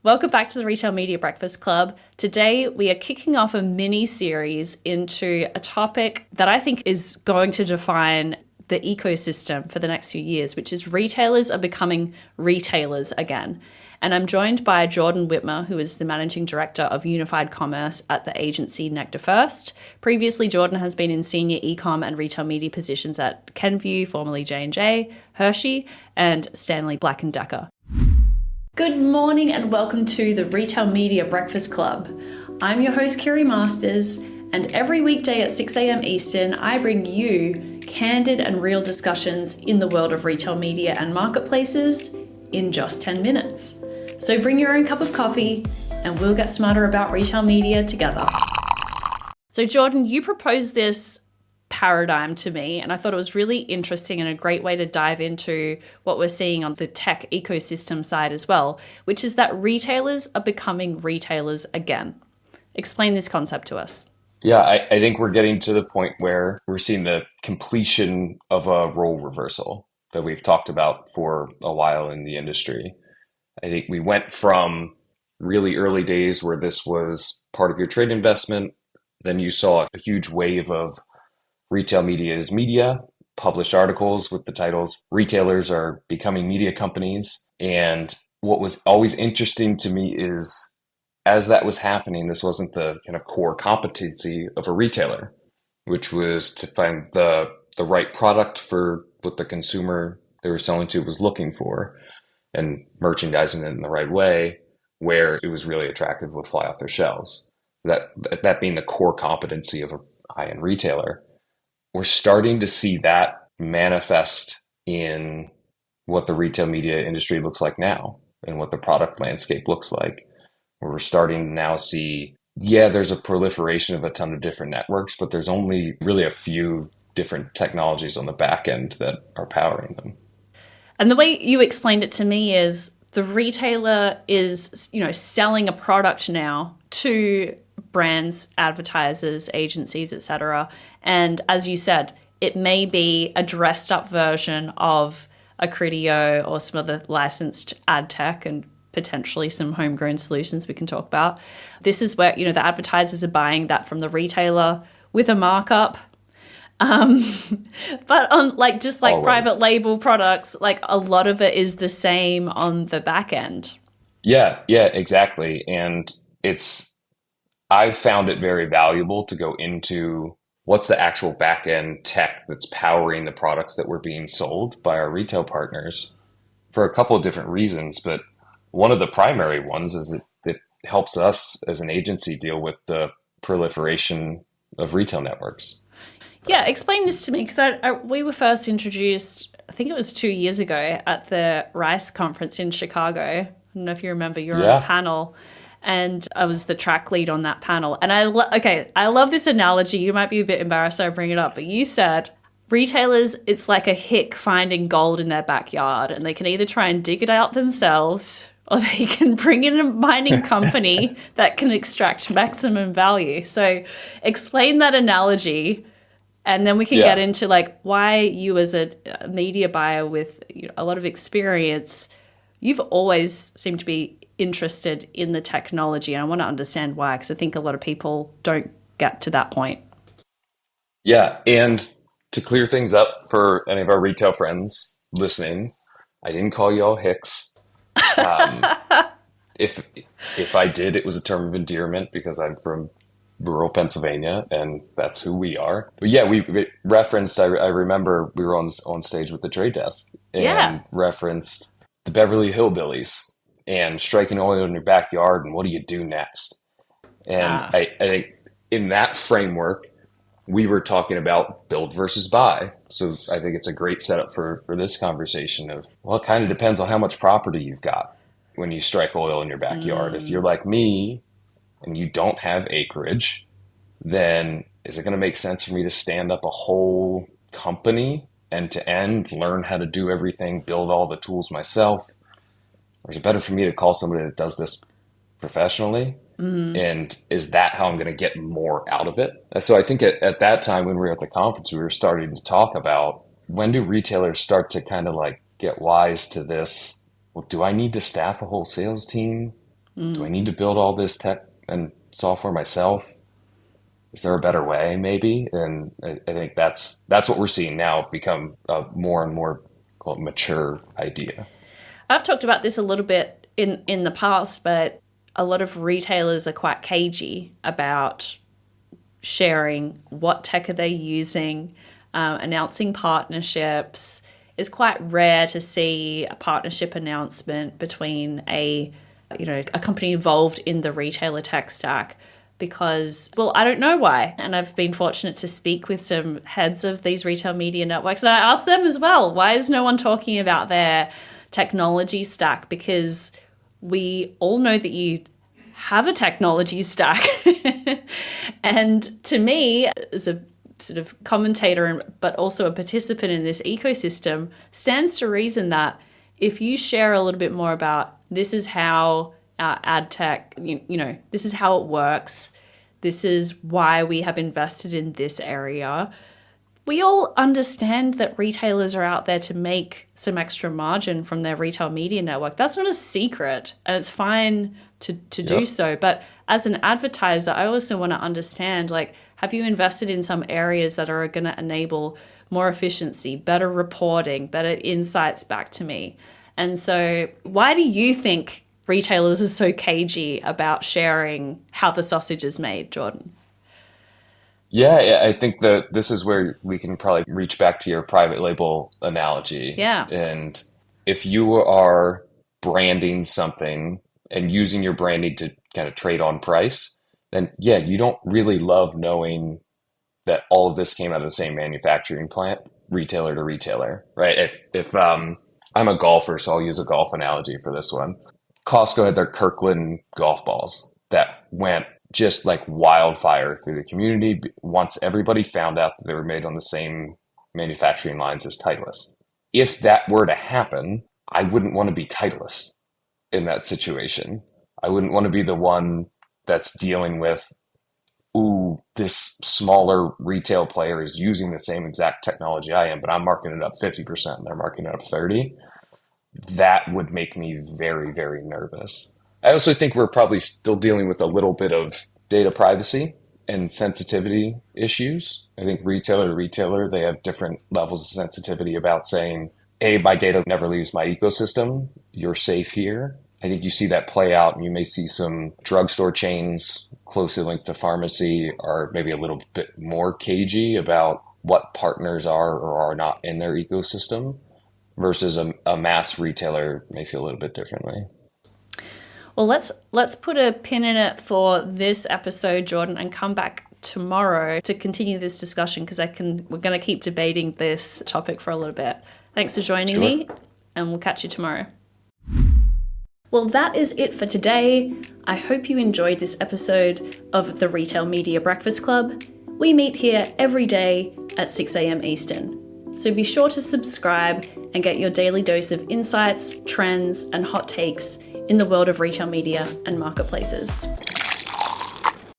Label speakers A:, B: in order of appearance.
A: Welcome back to the Retail Media Breakfast Club. Today, we are kicking off a mini series into a topic that I think is going to define the ecosystem for the next few years, which is retailers are becoming retailers again. And I'm joined by Jordan Whitmer, who is the Managing Director of Unified Commerce at the agency Nectar First. Previously, Jordan has been in senior e-com and retail media positions at Kenvue, formerly J&J, Hershey, and Stanley Black & Decker. Good morning and welcome to the Retail Media Breakfast Club. I'm your host, Kiri Masters, and every weekday at 6 a.m. Eastern, I bring you candid and real discussions in the world of retail media and marketplaces in just 10 minutes. So bring your own cup of coffee and we'll get smarter about retail media together. So Jordan, you proposed this paradigm to me, and I thought it was really interesting and a great way to dive into what we're seeing on the tech ecosystem side as well, which is that retailers are becoming retailers again. Explain this concept to us.
B: Yeah, I think we're getting to the point where we're seeing the completion of a role reversal that we've talked about for a while in the industry. I think we went from really early days where this was part of your trade investment. Then you saw a huge wave of retail media is media, published articles with the titles, retailers are becoming media companies. And what was always interesting to me is as that was happening, this wasn't the kind of core competency of a retailer, which was to find the right product for what the consumer they were selling to was looking for and merchandising it in the right way where it was really attractive would fly off their shelves. That being the core competency of a high-end retailer. We're starting to see that manifest in what the retail media industry looks like now and what the product landscape looks like. Where we're starting to now see, there's a proliferation of a ton of different networks, but there's only really a few different technologies on the back end that are powering them.
A: And the way you explained it to me is the retailer is, selling a product now to brands, advertisers, agencies, etc. And as you said, it may be a dressed up version of a Criteo or some other licensed ad tech and potentially some homegrown solutions we can talk about. This is where, the advertisers are buying that from the retailer with a markup. But on just like
B: Always.
A: Private label products, like a lot of it is the same on the back end.
B: Yeah, exactly. And I've found it very valuable to go into what's the actual back end tech that's powering the products that were being sold by our retail partners for a couple of different reasons. But one of the primary ones is it helps us as an agency deal with the proliferation of retail networks.
A: Yeah, explain this to me, because we were first introduced, I think it was 2 years ago at the RISE conference in Chicago. I don't know if you remember, you were on a panel. And I was the track lead on that panel. And I love this analogy. You might be a bit embarrassed I bring it up, but you said retailers, it's like a hick finding gold in their backyard, and they can either try and dig it out themselves or they can bring in a mining company that can extract maximum value. So explain that analogy, and then we can get into why you as a media buyer with a lot of experience, you've always seemed to be interested in the technology. And I want to understand why, because I think a lot of people don't get to that point.
B: Yeah. And to clear things up for any of our retail friends listening, I didn't call you all hicks. If I did, it was a term of endearment because I'm from rural Pennsylvania and that's who we are. But yeah, we referenced, I remember we were on stage with the trade desk and referenced the Beverly Hillbillies and striking oil in your backyard, and what do you do next? And I think in that framework, we were talking about build versus buy. So I think it's a great setup for this conversation of, well, it kind of depends on how much property you've got when you strike oil in your backyard. If you're like me and you don't have acreage, then is it going to make sense for me to stand up a whole company end to end, learn how to do everything, build all the tools myself? Or is it better for me to call somebody that does this professionally? And is that how I'm going to get more out of it? So I think at that time when we were at the conference, we were starting to talk about, when do retailers start to kind of get wise to this? Well, do I need to staff a whole sales team? Do I need to build all this tech and software myself? Is there a better way, maybe? And I think that's what we're seeing now become a more and more, call it, mature idea.
A: I've talked about this a little bit in the past, but a lot of retailers are quite cagey about sharing what tech are they using, announcing partnerships. It's quite rare to see a partnership announcement between a company involved in the retailer tech stack because, well, I don't know why. And I've been fortunate to speak with some heads of these retail media networks, and I asked them as well, why is no one talking about their technology stack? Because we all know that you have a technology stack. And to me, as a sort of commentator, but also a participant in this ecosystem, stands to reason that if you share a little bit more about this is how our ad tech, this is how it works, this is why we have invested in this area. We all understand that retailers are out there to make some extra margin from their retail media network. That's not a secret, and it's fine to do so. But as an advertiser, I also want to understand, like, have you invested in some areas that are going to enable more efficiency, better reporting, better insights back to me? And so why do you think retailers are so cagey about sharing how the sausage is made, Jordan?
B: Yeah, I think that this is where we can probably reach back to your private label analogy.
A: Yeah.
B: And if you are branding something and using your branding to kind of trade on price, then yeah, you don't really love knowing that all of this came out of the same manufacturing plant, retailer to retailer, right? If I'm a golfer, so I'll use a golf analogy for this one. Costco had their Kirkland golf balls that went just like wildfire through the community once everybody found out that they were made on the same manufacturing lines as Titleist. If that were to happen, I wouldn't want to be Titleist in that situation. I wouldn't want to be the one that's dealing with, ooh, this smaller retail player is using the same exact technology I am, but I'm marking it up 50% and they're marking it up 30. That would make me very, very nervous. I also think we're probably still dealing with a little bit of data privacy and sensitivity issues. I think retailer to retailer, they have different levels of sensitivity about saying, hey, my data never leaves my ecosystem. You're safe here. I think you see that play out, and you may see some drugstore chains closely linked to pharmacy are maybe a little bit more cagey about what partners are or are not in their ecosystem versus a mass retailer may feel a little bit differently.
A: Well, let's put a pin in it for this episode, Jordan, and come back tomorrow to continue this discussion because we're going to keep debating this topic for a little bit. Thanks for joining me, and we'll catch you tomorrow. Well, that is it for today. I hope you enjoyed this episode of the Retail Media Breakfast Club. We meet here every day at 6 a.m. Eastern. So be sure to subscribe and get your daily dose of insights, trends, and hot takes in the world of retail media and marketplaces.